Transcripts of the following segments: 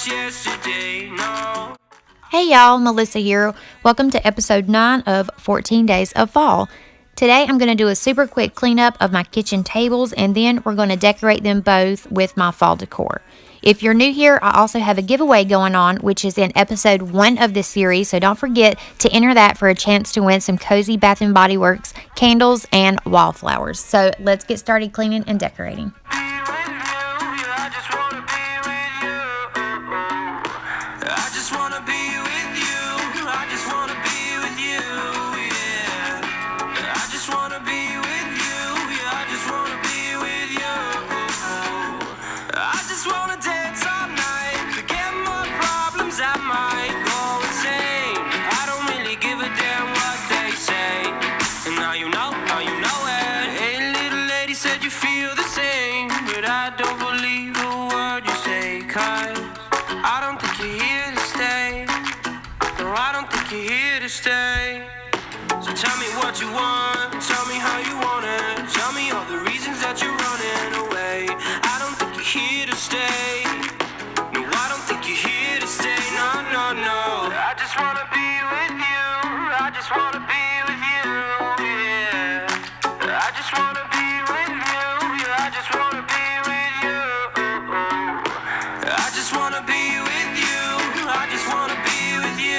was yesterday, no. Hey y'all, Melissa here. Welcome to episode 9 of 14 Days of Fall. Today I'm going to do a super quick cleanup of my kitchen tables, and then we're going to decorate them both with my fall decor. If you're new here, I also have a giveaway going on, which is in episode 1 of this series, so don't forget to enter that for a chance to win some cozy Bath & Body Works candles and wallflowers. So let's get started cleaning and decorating. Stay. So tell me what you want, tell me how you want it, tell me all the reasons that you're running away. I don't think you're here to stay. No, I don't think you're here to stay. No, no, no. I just wanna be with you. I just wanna be with you. Yeah. I just wanna be with you. Yeah, I just wanna be with you. I just wanna be with you. I just wanna be with you.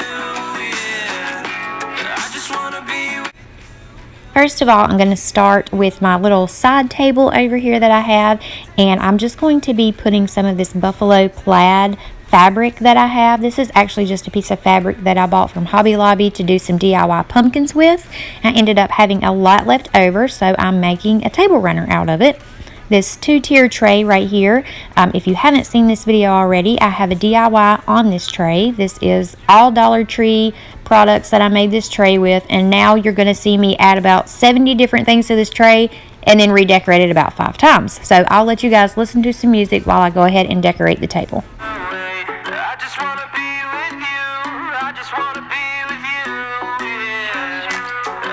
First of all, I'm going to start with my little side table over here that I have, and I'm just going to be putting some of this buffalo plaid fabric that I have. This is actually just a piece of fabric that I bought from Hobby Lobby to do some DIY pumpkins with. I ended up having a lot left over, so I'm making a table runner out of it. This 2-tier tray right here, if you haven't seen this video already, I have a DIY on this tray. This is all Dollar Tree products that I made this tray with, and now you're going to see me add about 70 different things to this tray and then redecorate it about 5 times. So I'll let you guys listen to some music while I go ahead and decorate the table. I just wanna be with you. I just wanna be with you. Yeah.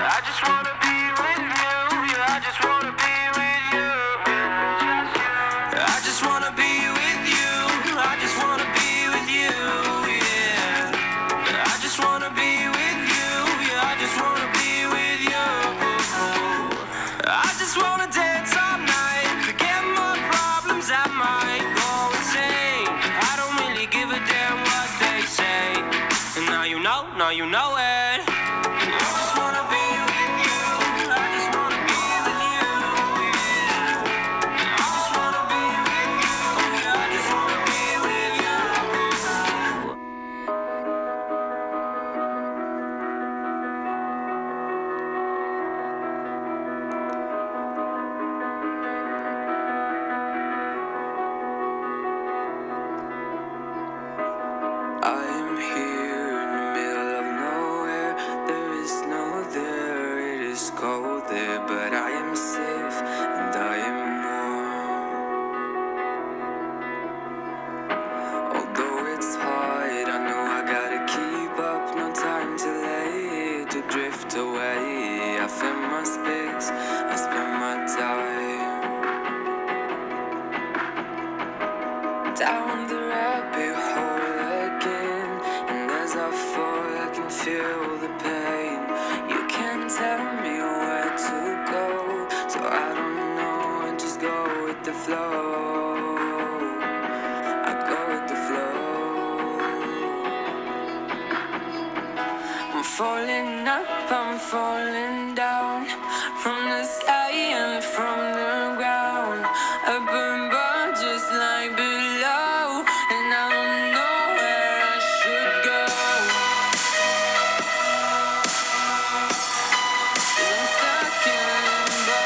I just wanna be with you. Yeah, I just wanna be with you. I just wanna be with you. I just wanna be with you. Yeah. I just wanna be with you. Yeah, I just wanna be with you. I just wanna dance all night, forget my problems. I might go insane. I don't really give a damn what they say. And now you know it. I just wanna be with you. I just wanna be with you. Yeah. I just wanna be with you. Yeah, I just wanna be with you. I am here in the middle of nowhere. There is no there, it is cold there, but I am safe and I am warm. Although it's hard, I know I gotta keep up. No time to lay, to drift away. I find my space, I spend my time down the rabbit hole again, and as I fall I can feel the pain. You can't tell me where to go, so I don't know, I just go with the flow. I go with the flow. I'm falling up, I'm falling down, from the sky and from the ground. I burn bright just like below, and I don't know where I should go. 'Cause I'm stuck in limbo.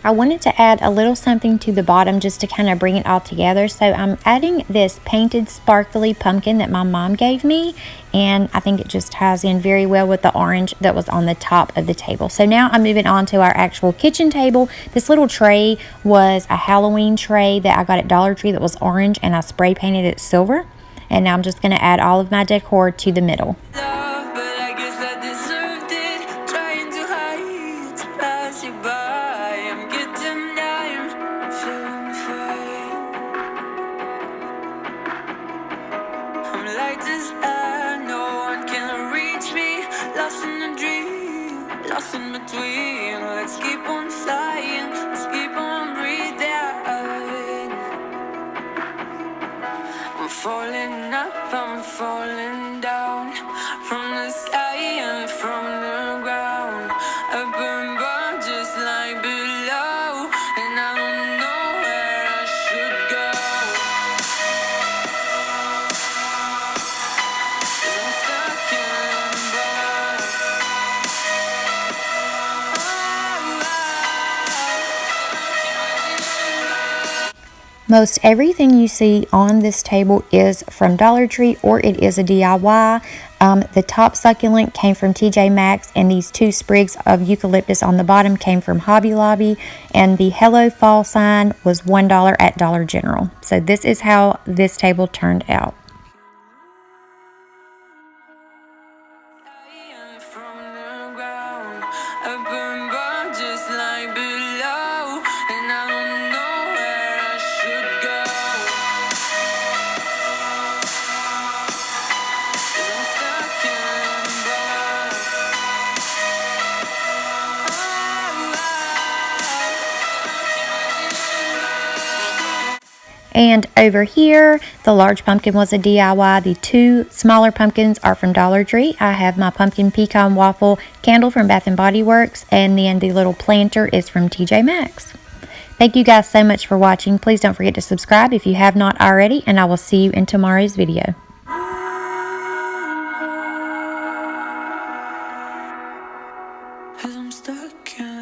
I wanted to add a little something to the bottom just to kind of bring it all together. So I'm adding this painted sparkly pumpkin that my mom gave me, and I think it just ties in very well with the orange that was on the top of the table. So now I'm moving on to our actual kitchen table. This little tray was a Halloween tray that I got at Dollar Tree that was orange, and I spray painted it silver. And now I'm just going to add all of my decor to the middle. Love, but I guess I deserved it. Trying to hide, to pass you by. I'm getting numb, I'm light as air, no one can reach me. Lost in a dream, lost in between. Let's keep on flying, let's keep on breathing. I'm falling up, I'm falling down, from the sky and from the ground. Up above, just like below, and I don't know where I should go. 'Cause I'm stuck in limbo. Most everything you see on this table is from Dollar Tree or it is a DIY. The top succulent came from TJ Maxx, and these 2 sprigs of eucalyptus on the bottom came from Hobby Lobby, and the Hello Fall sign was $1 at Dollar General. So this is how this table turned out. From the ground, up above, just like below, and I don't know where I should go. 'Cause I'm stuck in limbo. And over here, the large pumpkin was a DIY. The 2 smaller pumpkins are from Dollar Tree. I have my pumpkin pecan waffle candle from Bath & Body Works, and then the little planter is from TJ Maxx. Thank you guys so much for watching. Please don't forget to subscribe if you have not already, and I will see you in tomorrow's video. 'Cause I'm stuck in